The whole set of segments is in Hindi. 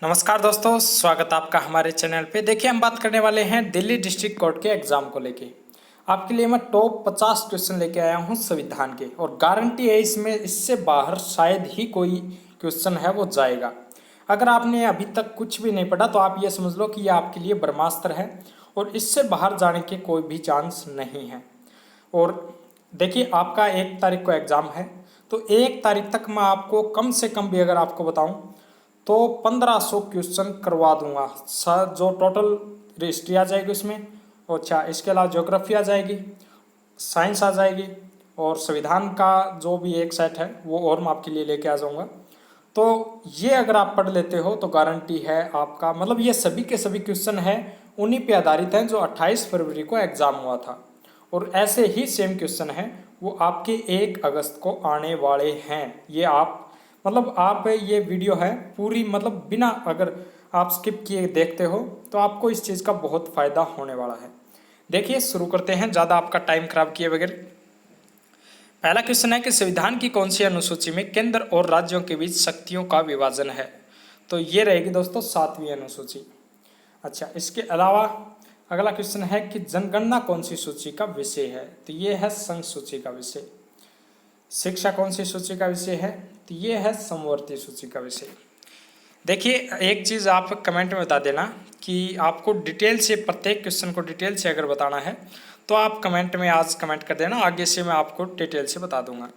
नमस्कार दोस्तों, स्वागत आपका हमारे चैनल पे। देखिए, हम बात करने वाले हैं दिल्ली डिस्ट्रिक्ट कोर्ट के एग्जाम को लेके। आपके लिए मैं टॉप 50 क्वेश्चन लेके आया हूं संविधान के, और गारंटी है इसमें इससे बाहर शायद ही कोई क्वेश्चन है वो जाएगा। अगर आपने अभी तक कुछ भी नहीं पढ़ा तो आप ये समझ लो कि ये आपके लिए ब्रह्मास्त्र है और इससे बाहर जाने के कोई भी चांस नहीं है। और देखिए, आपका 1 तारीख को एग्ज़ाम है, तो 1 तारीख तक मैं आपको कम से कम भी अगर आपको बताऊं तो 1500 क्वेश्चन करवा दूंगा। जो टोटल हिस्ट्री आ जाएगी उसमें, अच्छा इसके अलावा ज्योग्राफी आ जाएगी, साइंस आ जाएगी, और संविधान का जो भी एक सेट है वो और मैं आपके लिए लेके आ जाऊंगा। तो ये अगर आप पढ़ लेते हो तो गारंटी है आपका, मतलब ये सभी के सभी क्वेश्चन है उन्हीं पे आधारित हैं जो 28 फरवरी को एग्ज़ाम हुआ था, और ऐसे ही सेम क्वेश्चन है वो आपके 1 अगस्त को आने वाले हैं। ये आप मतलब आप ये वीडियो है पूरी, मतलब बिना अगर आप स्किप किए देखते हो तो आपको इस चीज़ का बहुत फ़ायदा होने वाला है। देखिए, शुरू करते हैं ज़्यादा आपका टाइम खराब किए बगैर। पहला क्वेश्चन है कि संविधान की कौन सी अनुसूची में केंद्र और राज्यों के बीच शक्तियों का विभाजन है? तो ये रहेगी दोस्तों 7वीं अनुसूची। अच्छा, इसके अलावा अगला क्वेश्चन है कि जनगणना कौन सी सूची का विषय है? तो ये है संघ सूची का विषय। शिक्षा कौन सी सूची का विषय है? तो ये है समवर्ती सूची का विषय। देखिए, एक चीज़ आप कमेंट में बता देना कि आपको डिटेल से प्रत्येक क्वेश्चन को डिटेल से अगर बताना है तो आप कमेंट में आज कमेंट कर देना, आगे से मैं आपको डिटेल से बता दूंगा।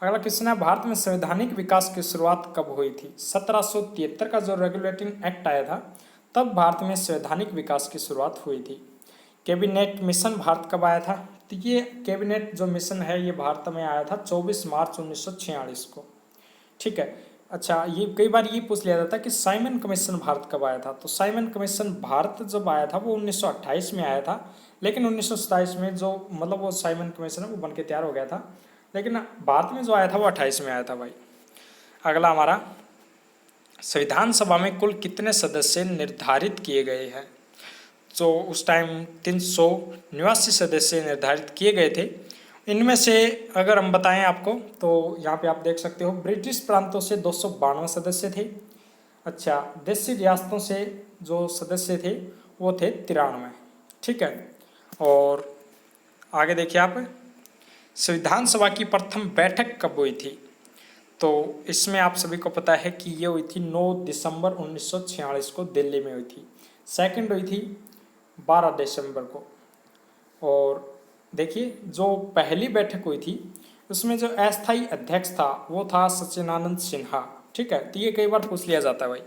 अगला क्वेश्चन है, भारत में संवैधानिक विकास की शुरुआत कब हुई थी? 1773 का जो रेगुलेटिंग एक्ट आया था तब भारत में संवैधानिक विकास की शुरुआत हुई थी। कैबिनेट मिशन भारत कब आया था? तो ये कैबिनेट जो मिशन है ये भारत में आया था 24 मार्च 1946 को। ठीक है। अच्छा, ये कई बार ये पूछ लिया जाता है कि साइमन कमीशन भारत कब आया था? तो साइमन कमीशन भारत जब आया था वो 1928 में आया था, लेकिन 1927 में जो मतलब वो साइमन कमीशन है वो बन के तैयार हो गया था, लेकिन भारत में जो आया था वो 28 में आया था भाई। अगला हमारा, संविधान सभा में कुल कितने सदस्य निर्धारित किए गए हैं? जो उस टाइम 389 सदस्य निर्धारित किए गए थे। इनमें से अगर हम बताएं आपको तो यहाँ पे आप देख सकते हो, ब्रिटिश प्रांतों से 292 सदस्य थे। अच्छा, देशी रियासतों से जो सदस्य थे वो थे 93। ठीक है। और आगे देखिए आप, संविधान सभा की प्रथम बैठक कब हुई थी? तो इसमें आप सभी को पता है कि ये हुई थी 9 दिसंबर 1946 को दिल्ली में हुई थी। सेकंड हुई थी 12 दिसंबर को। और देखिए, जो पहली बैठक हुई थी उसमें जो अस्थायी अध्यक्ष था वो था सच्चिदानंद सिन्हा। ठीक है, तो ये कई बार पूछ लिया जाता है भाई।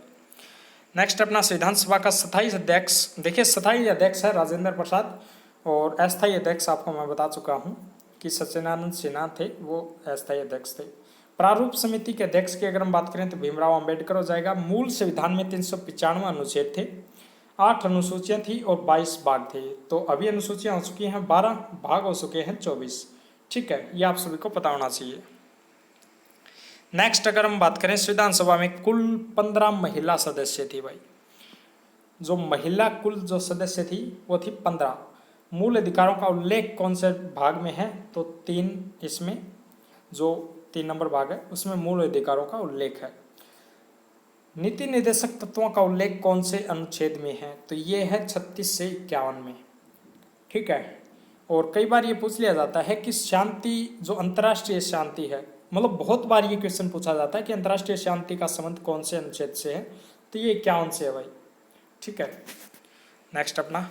नेक्स्ट अपना, संविधान सभा का स्थायी अध्यक्ष, देखिए स्थायी अध्यक्ष है राजेंद्र प्रसाद, और अस्थायी अध्यक्ष आपको मैं बता चुका हूँ कि सच्चिदानंद सिन्हा थे, वो अस्थायी अध्यक्ष थे। प्रारूप समिति के अध्यक्ष की अगर हम बात करें तो भीमराव अंबेडकर हो जाएगा। मूल संविधान में 395 अनुच्छेद थे, 8 अनुसूचियां थी और 22 भाग थे। तो अभी अनुसूचियां हो चुकी हैं 12, भाग हो चुके हैं 24। ठीक है, ये आप सभी को पता होना चाहिए। नेक्स्ट अगर हम बात करें, संविधान सभा में कुल 15 महिला सदस्य थी भाई। जो महिला कुल जो सदस्य थी वो थी 15। मूल अधिकारों का उल्लेख कौन से भाग में है? तो 3, इसमें जो 3 नंबर भाग है उसमें मूल अधिकारों का उल्लेख है। नीति निर्देशक तत्वों का उल्लेख कौन से अनुच्छेद में है? तो ये है 36 से 51 में। ठीक है। और कई बार ये पूछ लिया जाता है कि शांति, जो अंतर्राष्ट्रीय शांति है, मतलब बहुत बार ये क्वेश्चन पूछा जाता है कि अंतर्राष्ट्रीय शांति का संबंध कौन से अनुच्छेद से है? तो ये 51 से है भाई। ठीक है। नेक्स्ट अपना,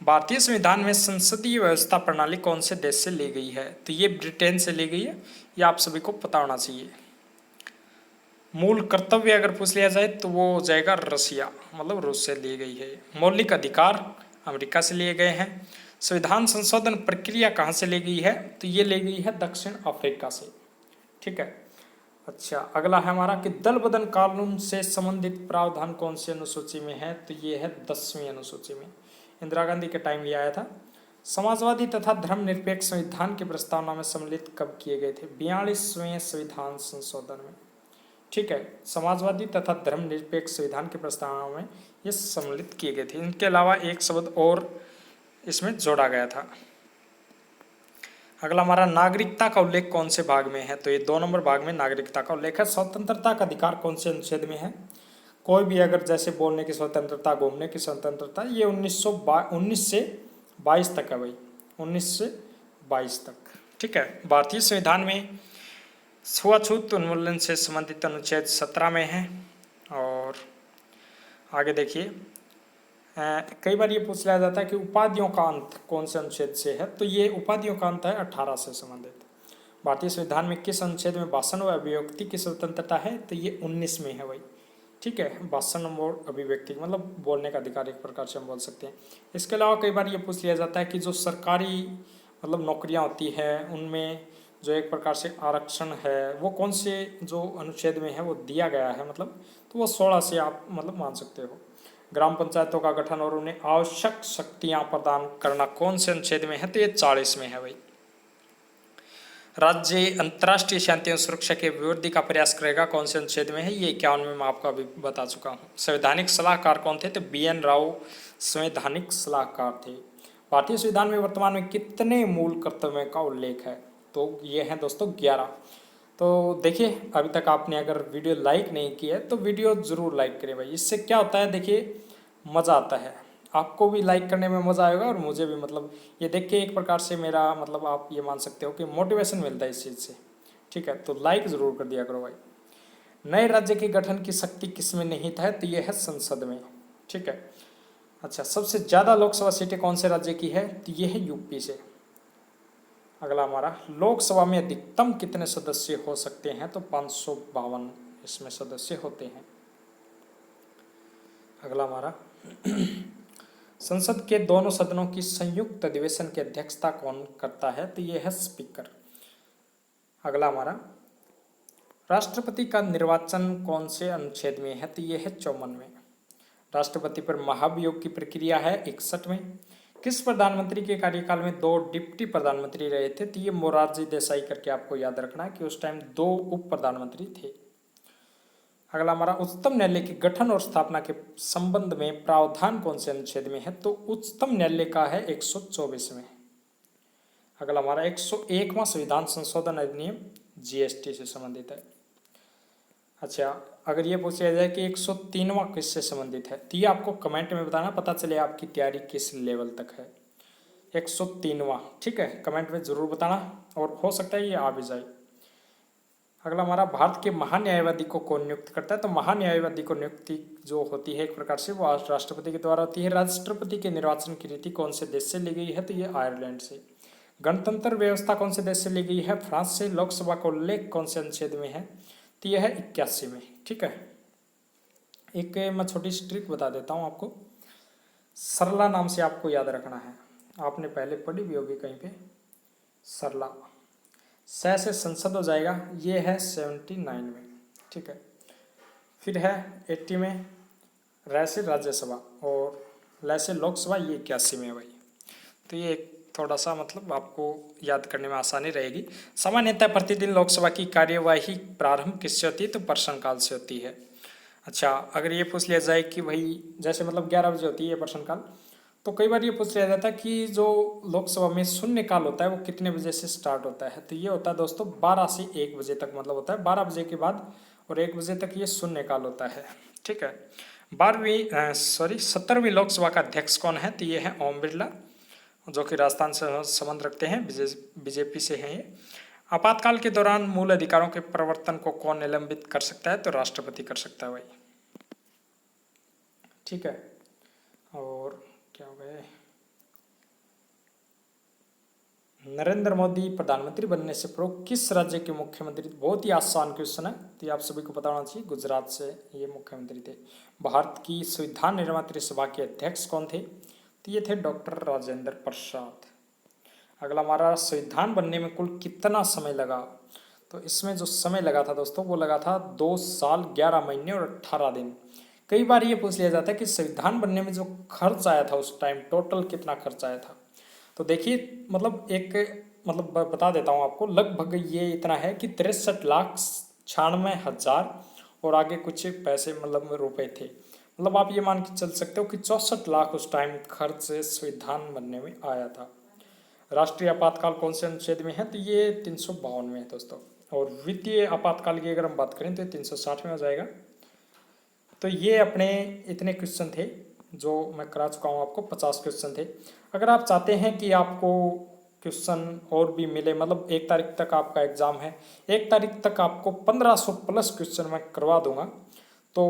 भारतीय संविधान में संसदीय व्यवस्था प्रणाली कौन से देश से ली गई है? तो ये ब्रिटेन से ली गई है, ये आप सभी को पता होना चाहिए। मूल कर्तव्य अगर पूछ लिया जाए तो वो हो जाएगा रसिया, मतलब रूस से ली गई है। मौलिक अधिकार अमेरिका से लिए गए हैं। संविधान संशोधन प्रक्रिया कहाँ से ली गई है? तो ये ली गई है दक्षिण अफ्रीका से। ठीक है। अच्छा, अगला है हमारा कि दल बदल कानून से संबंधित प्रावधान कौन सी अनुसूची में है? तो ये है 10वीं अनुसूची में। इंदिरा गांधी के टाइम ये आया था। समाजवादी तथा धर्मनिरपेक्ष संविधान की प्रस्तावना में सम्मिलित कब किए गए थे? 42वें संविधान संशोधन में। ठीक है, समाजवादी तथा धर्मनिरपेक्ष संविधान की प्रस्तावना में ये सम्मिलित किए गए थे। इनके अलावा एक शब्द और इसमें जोड़ा गया था। अगला हमारा, नागरिकता का उल्लेख कौन से भाग में है? तो ये 2 नंबर भाग में नागरिकता का उल्लेख है। स्वतंत्रता का अधिकार कौन से अनुच्छेद में है? कोई भी अगर जैसे बोलने की स्वतंत्रता, घूमने की स्वतंत्रता, ये 19 से 22 तक है भाई, 19 से 22 तक। ठीक है। भारतीय संविधान में छुआछूत उन्मूलन से संबंधित अनुच्छेद 17 में है। और आगे देखिए, कई बार ये पूछ लिया जाता है कि उपाधियों का अंत कौन से अनुच्छेद से है, तो ये उपाधियों का अंत है 18 से संबंधित। भारतीय संविधान में किस अनुच्छेद में भाषण व अभिव्यक्ति की स्वतंत्रता है, तो ये 19 में है भाई। ठीक है। भाषण और अभिव्यक्ति मतलब बोलने का अधिकार एक प्रकार से हम बोल सकते हैं। इसके अलावा कई बार ये पूछ लिया जाता है कि जो सरकारी मतलब नौकरियां होती है उनमें जो एक प्रकार से आरक्षण है वो कौन से जो अनुच्छेद में है वो दिया गया है, मतलब तो वो 16 से आप मतलब मान सकते हो। ग्राम पंचायतों का गठन और उन्हें आवश्यक शक्तियां प्रदान करना कौन से अनुच्छेद में है, तो ये 40 में है भाई। राज्य अंतर्राष्ट्रीय शांति एवं सुरक्षा के विरोधी का प्रयास करेगा कौन से अनुच्छेद में है, ये 51 में मैं आपको अभी बता चुका हूँ। संवैधानिक सलाहकार कौन थे, तो BN राव संवैधानिक सलाहकार थे। भारतीय संविधान में वर्तमान में कितने मूल कर्तव्यों का उल्लेख है, तो ये है दोस्तों 11। तो देखिए, अभी तक आपने अगर वीडियो लाइक नहीं की है तो वीडियो ज़रूर लाइक करें भाई। इससे क्या होता है, देखिए मज़ा आता है, आपको भी लाइक करने में मज़ा आएगा और मुझे भी, मतलब ये देख के एक प्रकार से मेरा मतलब आप ये मान सकते हो कि मोटिवेशन मिलता है इस चीज़ से। ठीक है, तो लाइक ज़रूर कर दिया करो भाई। नए राज्य के गठन की शक्ति किस में निहित है, तो ये है संसद में। ठीक है। अच्छा, सबसे ज़्यादा लोकसभा सीटें कौन से राज्य की है, तो ये है यूपी से। अगला हमारा, लोकसभा में अधिकतम कितने सदस्य हो सकते हैं, तो 552 इसमें सदस्य होते हैं। अगला हमारा, संसद के दोनों सदनों की संयुक्त अधिवेशन की अध्यक्षता कौन करता है, तो ये है स्पीकर। अगला हमारा, राष्ट्रपति का निर्वाचन कौन से अनुच्छेद में है, तो ये है 54 में। राष्ट्रपति पर महाभियोग की प्रक्रिया है 61 में। किस प्रधानमंत्री के कार्यकाल में 2 डिप्टी प्रधानमंत्री रहे थे, तो ये मोरारजी देसाई करके आपको याद रखना है कि उस टाइम 2 उप प्रधानमंत्री थे। अगला हमारा, उच्चतम न्यायालय के गठन और स्थापना के संबंध में प्रावधान कौन से अनुच्छेद में है, तो उच्चतम न्यायालय का है 124 में। अगला हमारा, 101वां संविधान संशोधन अधिनियम GST से संबंधित है। अच्छा, अगर ये पूछ लिया जाए कि 103वां किससे संबंधित है, तो ये आपको कमेंट में बताना, पता चले आपकी तैयारी किस लेवल तक है। 103वां, ठीक है, कमेंट में जरूर बताना, और हो सकता है ये आ भी जाए। अगला हमारा, भारत के महान्यायवादी को कौन नियुक्त करता है, तो महान्यायवादी को नियुक्ति जो होती है एक प्रकार से वो राष्ट्रपति के द्वारा होती है। राष्ट्रपति के निर्वाचन की रीति कौन से देश से ली गई है, तो ये आयरलैंड से। गणतंत्र व्यवस्था कौन से देश से ली गई है, फ्रांस से। लोकसभा का उल्लेख कौन से अनुच्छेद में है, तो यह है 81 में। ठीक है। एक मैं छोटी सी ट्रिक बता देता हूँ आपको, सरला नाम से आपको याद रखना है, आपने पहले पढ़ी भी होगी कहीं पे। सरला से संसद हो जाएगा, ये है 79 में। ठीक है। फिर है 80 में, रै से राज्यसभा, और लै से लोकसभा, ये 81 में है भाई। तो ये थोड़ा सा मतलब आपको याद करने में आसानी रहेगी। सामान्यतः प्रतिदिन लोकसभा की कार्यवाही प्रारंभ किससे होती है, तो प्रश्नकाल से होती है। अच्छा, अगर ये पूछ लिया जाए कि भाई जैसे मतलब 11 बजे होती है प्रश्नकाल, तो कई बार ये पूछ लिया जाता है कि जो लोकसभा में शून्यकाल होता है वो कितने बजे से स्टार्ट होता है, तो ये होता है दोस्तों 12 से 1 बजे तक, मतलब होता है 12 बजे के बाद और 1 बजे तक ये शून्यकाल होता है। ठीक है। 17वीं लोकसभा का अध्यक्ष कौन है, तो ये है ओम बिरला, जो कि राजस्थान से संबंध रखते हैं, बीजेपी से हैं ये। आपातकाल के दौरान मूल अधिकारों के प्रवर्तन को कौन निलंबित कर सकता है, तो राष्ट्रपति कर सकता है भाई। ठीक है। और क्या हो गए, नरेंद्र मोदी प्रधानमंत्री बनने से पूर्व किस राज्य के मुख्यमंत्री, बहुत ही आसान क्वेश्चन है, तो ये आप सभी को पता होना चाहिए, गुजरात से ये मुख्यमंत्री थे। भारत की संविधान निर्मात्री सभा के अध्यक्ष कौन थे, तो ये थे डॉक्टर राजेंद्र प्रसाद। अगला हमारा, संविधान बनने में कुल कितना समय लगा, तो इसमें जो समय लगा था दोस्तों वो लगा था 2 साल 11 महीने और 18 दिन। कई बार ये पूछ लिया जाता है कि संविधान बनने में जो खर्च आया था उस टाइम टोटल कितना खर्च आया था, तो देखिए मतलब बता देता हूँ आपको, लगभग ये इतना है कि 63,96,000 और आगे कुछ पैसे मतलब रुपए थे। मतलब आप ये मान के चल सकते हो कि 64 लाख उस टाइम खर्च संविधान बनने में आया था। राष्ट्रीय आपातकाल कौन से अनुच्छेद में है, तो ये 352 में है दोस्तों। और वित्तीय आपातकाल की अगर हम बात करें तो 360 में हो जाएगा। तो ये अपने इतने क्वेश्चन थे जो मैं करा चुका हूँ आपको, 50 क्वेश्चन थे। अगर आप चाहते हैं कि आपको क्वेश्चन और भी मिले, मतलब 1 तारीख तक आपका एग्ज़ाम है, 1 तारीख तक आपको 1500 प्लस क्वेश्चन मैं करवा दूंगा। तो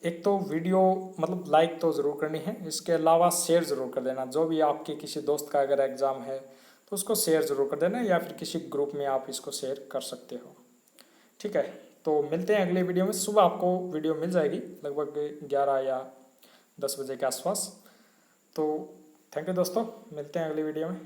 एक तो वीडियो मतलब लाइक तो ज़रूर करनी है, इसके अलावा शेयर ज़रूर कर देना। जो भी आपके किसी दोस्त का अगर एग्ज़ाम है तो उसको शेयर ज़रूर कर देना, या फिर किसी ग्रुप में आप इसको शेयर कर सकते हो। ठीक है, तो मिलते हैं अगले वीडियो में। सुबह आपको वीडियो मिल जाएगी लगभग 11 या 10 बजे के आसपास। तो थैंक यू दोस्तों, मिलते हैं अगली वीडियो में।